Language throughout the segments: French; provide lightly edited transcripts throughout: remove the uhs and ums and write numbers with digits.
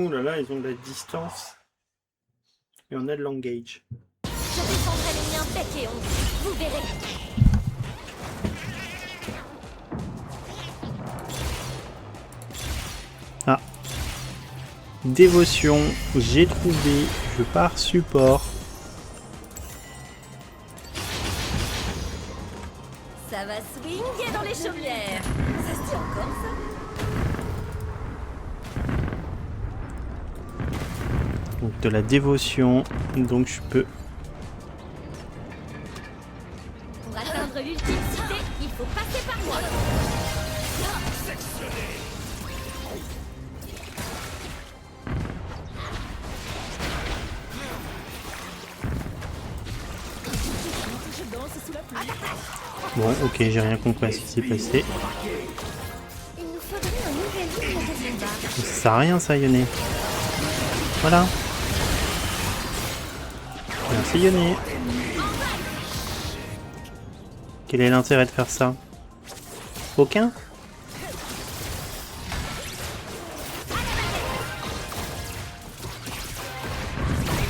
Ouh là là, ils ont de la distance. Et on a de l'engage. Je défendrai les miens bec et ongle. Vous verrez. Ah. Dévotion, j'ai trouvé. Je pars support. Ça va swinguer dans les chaumières. Ça se dit encore, ça? Donc de la dévotion. Donc je peux... Pour atteindre l'ultime cité, il faut passer par moi. Je danse sous la pluie. Bon, ok, j'ai rien compris à ce qui s'est passé. Il nous faudrait un nouvel livre de combat. Ça sert à rien ça, Yone. Voilà. Merci Yone. Quel est l'intérêt de faire ça? Aucun?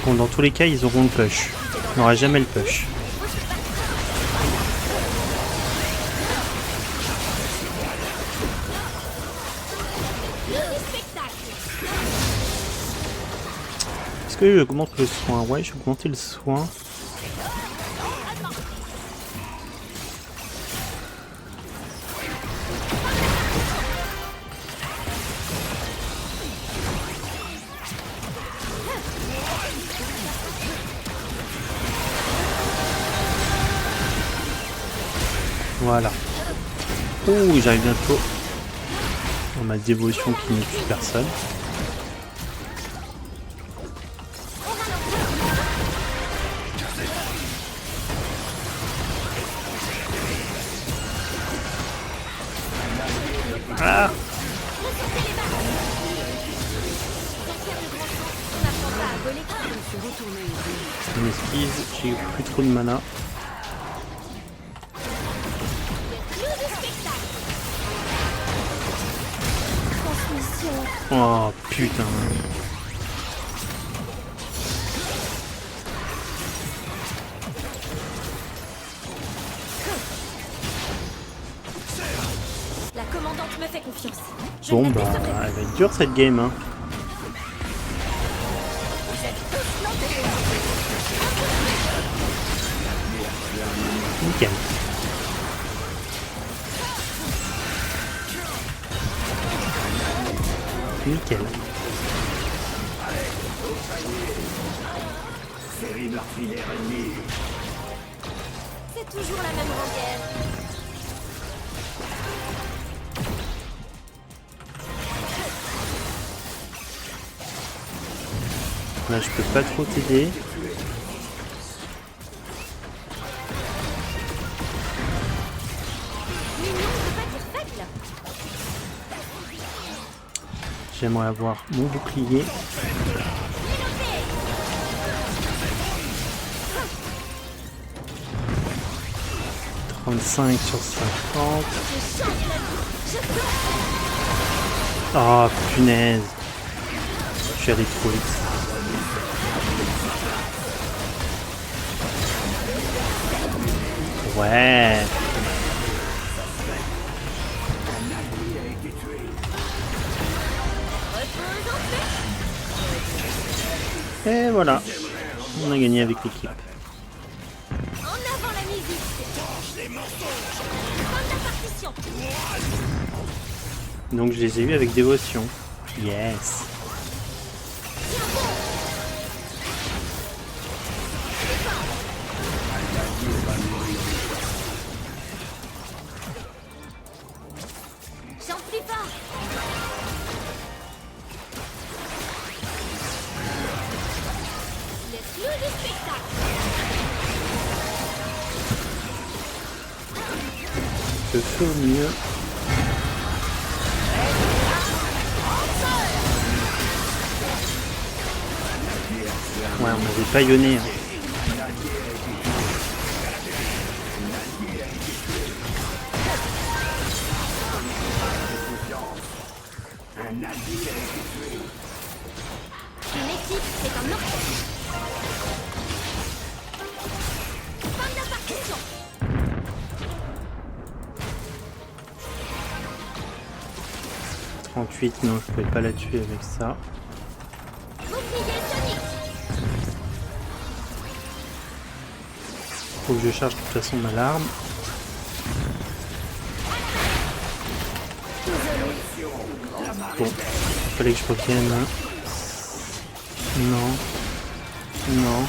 Bon, dans tous les cas, ils auront le push. On n'aura jamais le push. Est-ce que j'augmente le soin? Ouais, j'ai augmenté le soin. Voilà. Ouh, j'arrive bientôt dans ma dévotion qui ne tue personne. Ah! Je m'excuse, j'ai plus trop de mana. Oh putain. La commandante me fait confiance. Je Bon ne la bah, décevrai pas. elle va être dure cette game hein. Nickel. Nickel. C'est toujours la même rengaine. Là je peux pas trop t'aider. L'union ne veut pas dire faible. J'aimerais avoir mon bouclier. « 35 sur 50. Oh punaise. Je suis allé trop vite. Ouais. Et voilà. On a gagné avec l'équipe. En avant la musique. Comme la partition. Donc je les ai eus avec dévotion. Yes. J'en prie pas. Le flou du spectacle. Je fais au mieux. Ouais, on m'avait pas yonné. Hein. Sonic est un orchestre. Fin de la partition. 38, non, je pouvais pas la tuer avec ça. Bouclier Sonic. Faut que je charge de toute façon ma larme. Bon, fallait que je revienne. Non. Non.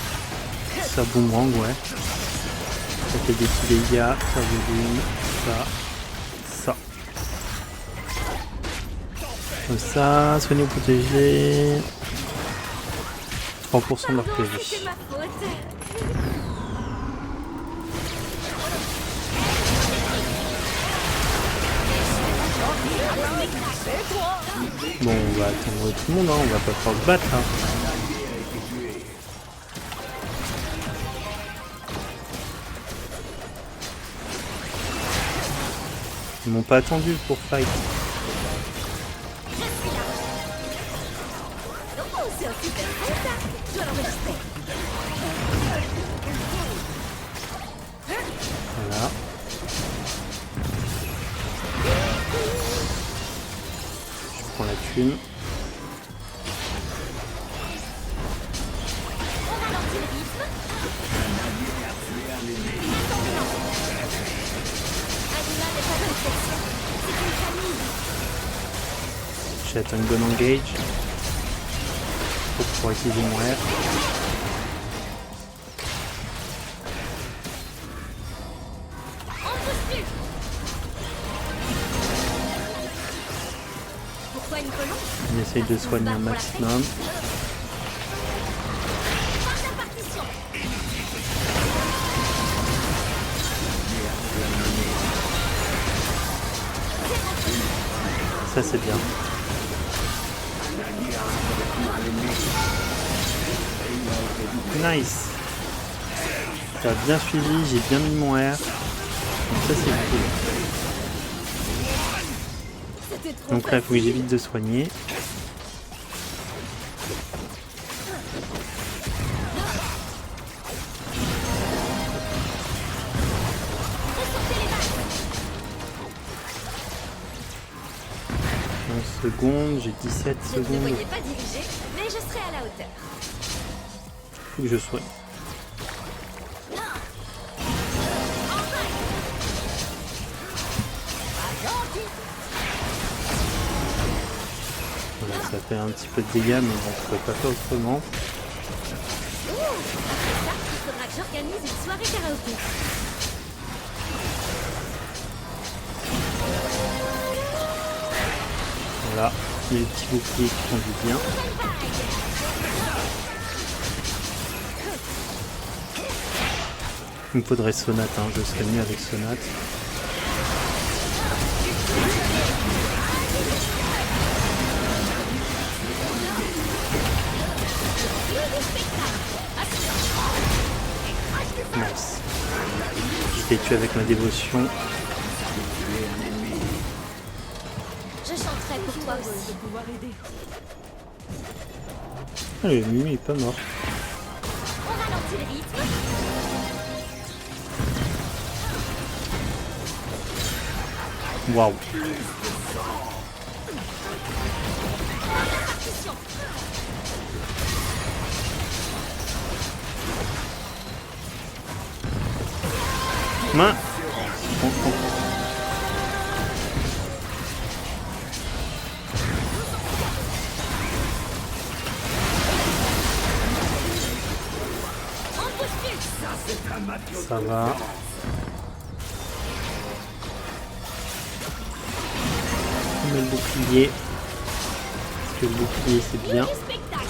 Ça boomerang, ouais. Ça fait des petits dégâts, ça volume, ça. Comme ça, soigner ou protéger. 3% de leur PV. C'est ma faute. Bon, on va attendre tout le monde, hein. On va pas pouvoir se battre. Hein. Ils m'ont pas attendu pour fight. Oh, c'est un super jeu, ça. Je dois l'enregistrer. Voilà. Je prends la thune. On ralentit le rythme. Animal n'est pas une section. C'est une famille. J'ai un gun engage. Pour pouvoir utiliser mon R. On ne bouge plus. Pourquoi une colombe? On essaye de soigner un maximum. Fin de la partition. Ça c'est bien. Nice. T'as bien suivi, j'ai bien mis mon R. Donc ça c'est cool. C'était trop Donc là il faut que j'évite de soigner. Secondes, j'ai 17 Je ne me secondes. voyais pas diriger, mais je serai à la hauteur. Faut que je soigne. Voilà, ça fait un petit peu de dégâts, mais bon, je peux pas faire autrement. Après ça, il faudra que j'organise une soirée karaoké. Voilà, les petits boucliers qui font du bien. Il me faudrait Sonate, hein. Je serais mieux avec Sonate. Nice. Je t'ai tué avec ma dévotion. Je chanterai pour toi aussi. Ah, le Mimi est pas mort. On ralentit le rythme. Waouh. Partition. Main. Bon. On ne bouge plus. Ça va. On met le bouclier. Parce que le bouclier c'est bien. Du spectacle.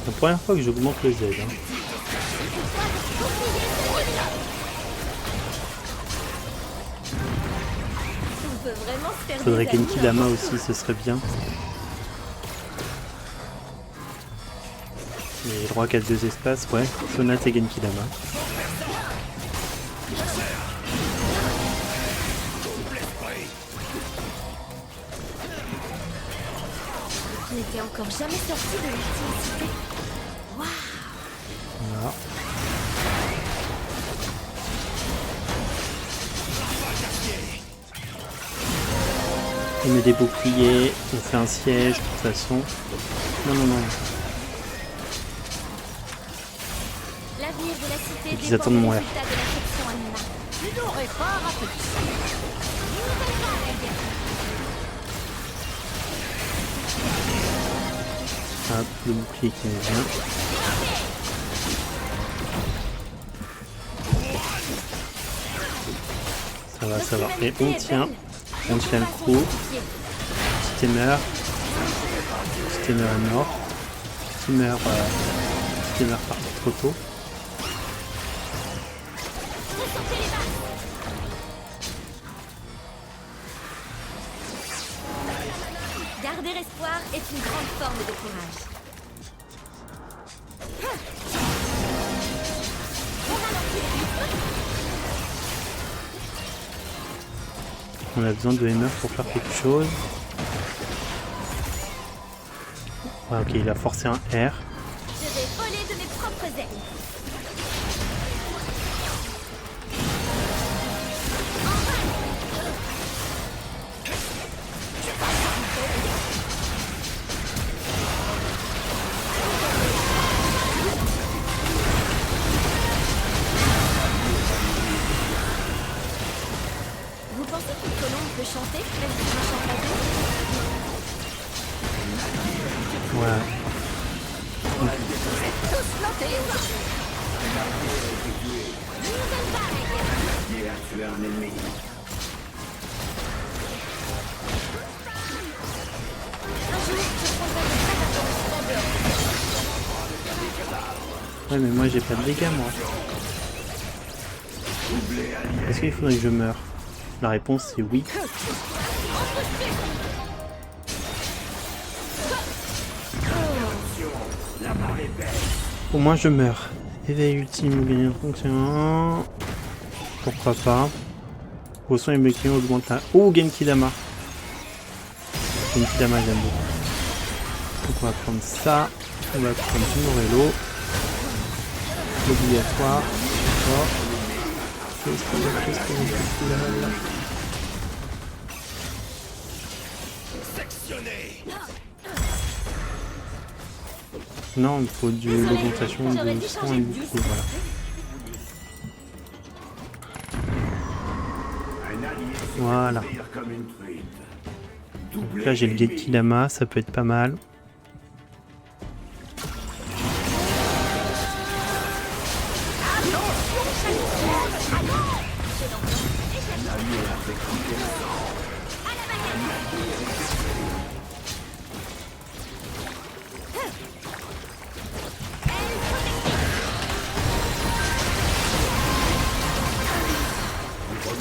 C'est la première fois que j'augmente le Z. Hein. On peut vraiment se faire Faudrait des qu'une amis, Kidama aussi, ce serait bien. Mais le roi qui a 2 espaces, ouais. Sonate et Genkidama. n'était encore jamais sorti de l'ultime cité. Waouh! Voilà. On met des boucliers, on fait un siège, de toute façon. Non, non, non. L'avenir de la cité Ils dépend attendent des mon résultats de la section animale. Tu n'aurais pas raté ça. Nouvelle vague. Hop, le bouclier qui est bien. Ça va, ça va. Et on tient le coup. Steamer. Steamer est mort. Steamer part trop tôt. Garder espoir est une grande forme de courage. On a besoin de MF pour faire quelque chose. Ouais, ok, il a forcé un R. Je vais voler de mes propres ailes. Vous pensez qu'une colombe peut chanter même si je ne chante pas bien? Ouais. Tous plantés. Nouvelle vague. Qui a tué un ennemi. Un jour, je prendrai de très attention en dehors. Ouais, mais moi j'ai pas de dégâts, moi. Est-ce qu'il faudrait que je meure? La réponse c'est oui. Au moins je meurs. Éveil ultime ou gagner une fonction. Pourquoi pas. Au son et Mekin augmente la... Oh, Genki Dama. Genki Dama j'aime beaucoup. Donc on va prendre ça. On va prendre du Morello. Obligatoire. D'accord. Qu'est-ce qu'on a là? Non, il faut de l'augmentation de son et du coup, voilà. Voilà. Donc là j'ai le Genki Dama, ça peut être pas mal.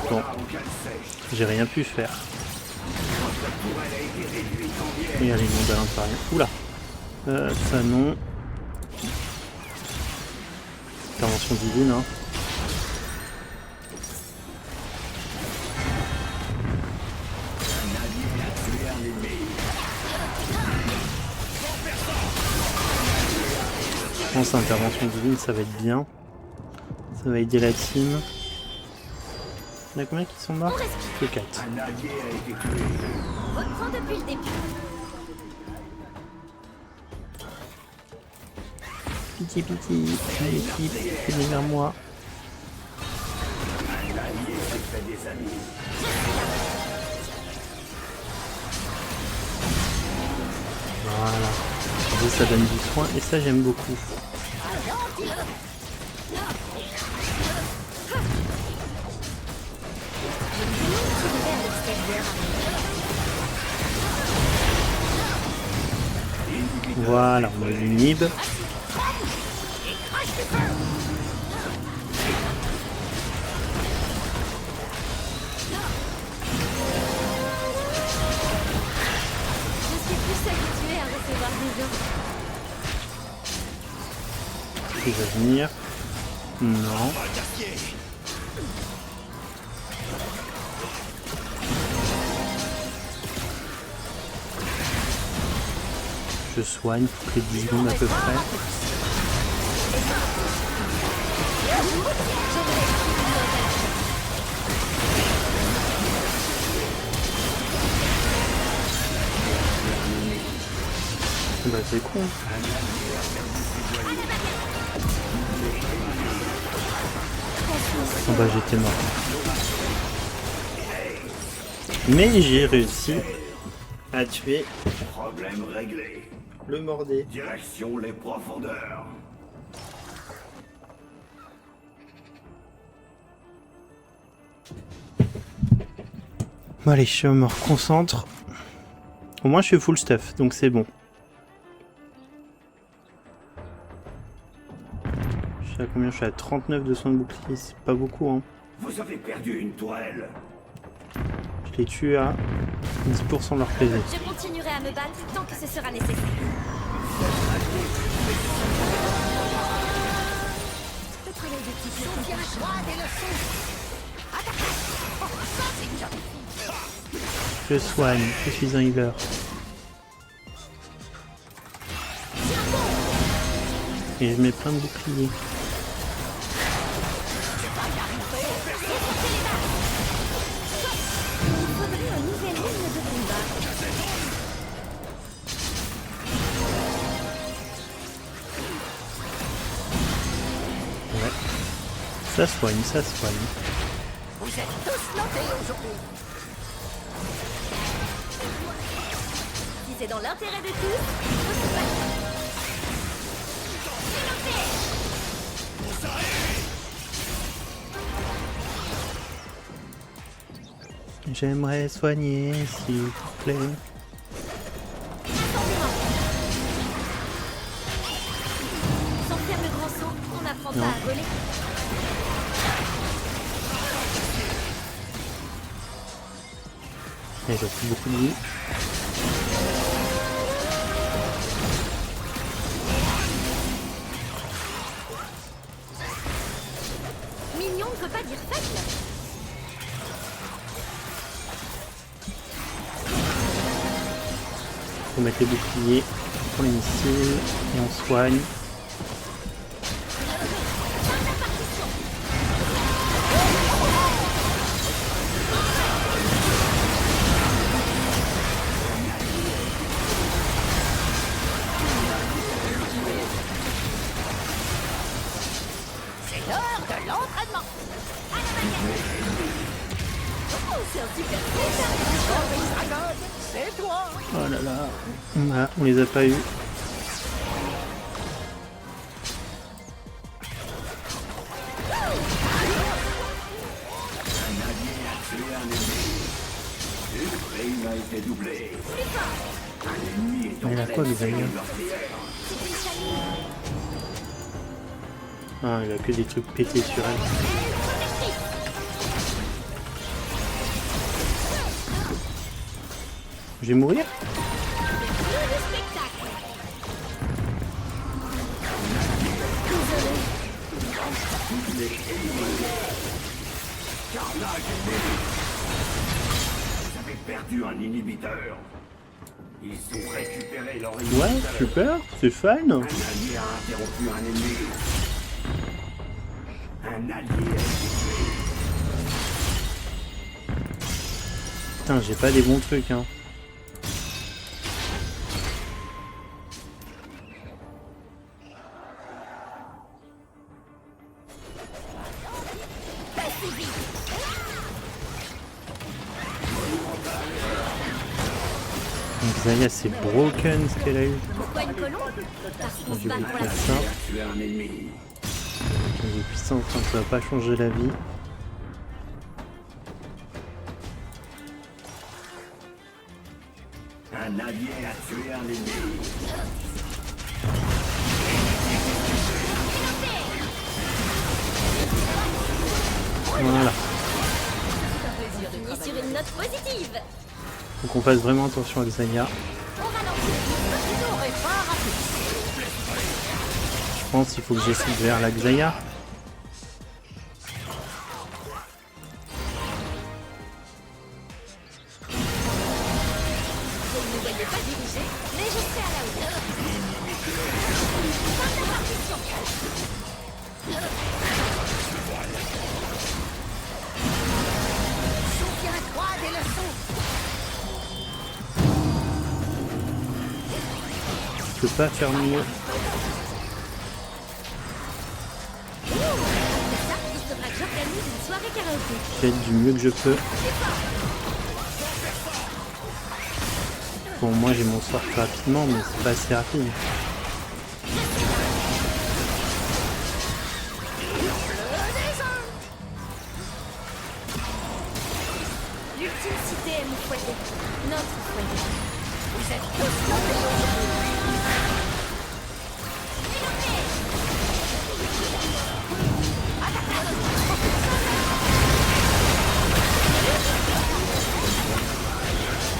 Bon, j'ai rien pu faire. Regardez, mon ballon par rien. Oula, ça non. Intervention divine, hein. Je pense intervention divine, ça va être bien. Ça va aider la team. Il y en a combien qui sont morts? Que 4. Reprends depuis le début. Pitié, pitié, l'équipe, venez vers moi. Voilà. Et ça donne du soin et ça j'aime beaucoup. Voilà, on a une nib. Il va venir. Non. Je soigne toutes les 10 secondes à peu près. Bah c'est con. Oh bah j'étais mort. Mais j'ai réussi à tuer Problème réglé. le mordé. Direction les profondeurs. Bon allez, je me reconcentre. Au moins je suis full stuff, donc c'est bon. Je sais à combien? Je suis à 39 de soins de bouclier, c'est pas beaucoup hein. Vous avez perdu une tourelle. Je les tue à 10% de leur PV. Je continuerai à me battre tant que ce sera nécessaire. Le travail d'équipe est Je soigne, je suis un healer. Et je mets plein de boucliers. Il faudrait un nouvel rythme de combat. Ouais. Ça soigne, ça soigne. Vous êtes tous notés aujourd'hui. Si c'est dans l'intérêt de tous, il faut se battre. J'aimerais soigner, s'il vous plaît. Sans faire le grand saut, on n'apprend Non. pas à voler. Et j'ai plus beaucoup de vie. Mignon ne veut pas dire faible. Faut mettre les boucliers pour les missiles et on soigne. C'est l'heure de l'entraînement. À la baguette. Oh, c'est un super spectacle. C'est toi. Oh là là. Ah, on les a pas eu. Le crime a été doublé. Un ennemi est en Mais il a quoi, pleine Xayah? Ah, il a que des trucs pétés sur elle. Je vais mourir? Vous avez perdu un inhibiteur. Ils ont récupéré leur Ouais, inhibiteur. super, c'est fun. Un allié a interrompu un ennemi. Un allié a été tué. Putain, j'ai pas des bons trucs, hein. Xayah, c'est broken ce qu'elle a eu. Pourquoi une colombe? Parce qu'on se Je bat vais pour la faire ça. Tué un ennemi. Elle est puissante, hein, ça va pas changer la vie. Un allié a tué un ennemi. Voilà. finit sur une note positive. Faut qu'on fasse vraiment attention à Xayah. On ralentit. Ils n'auraient pas raté. Je pense qu'il faut que j'essaie vers la Xayah. voyais pas diriger, mais je serai à la hauteur. Fin de la partition. Souviens-toi des leçons. Je peux pas faire mieux. Ça, il faudra que j'organise une soirée karaoké. Je fais du mieux que je peux. Bon, moi j'ai mon sort plus rapidement, mais c'est pas assez rapide. L'ultime cité est mon foyer. Notre foyer. Vous êtes tous tombés.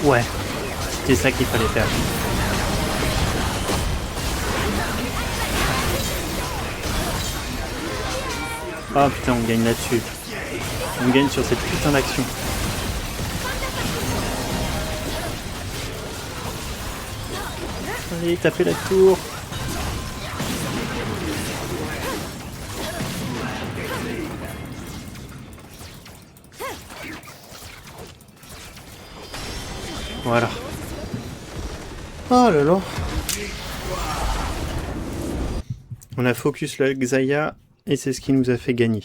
Ouais, c'était ça qu'il fallait faire. Oh putain, on gagne là-dessus. On gagne sur cette putain d'action. Allez, tapez la tour. Voilà. Oh là là. On a focus le Xayah et c'est ce qui nous a fait gagner.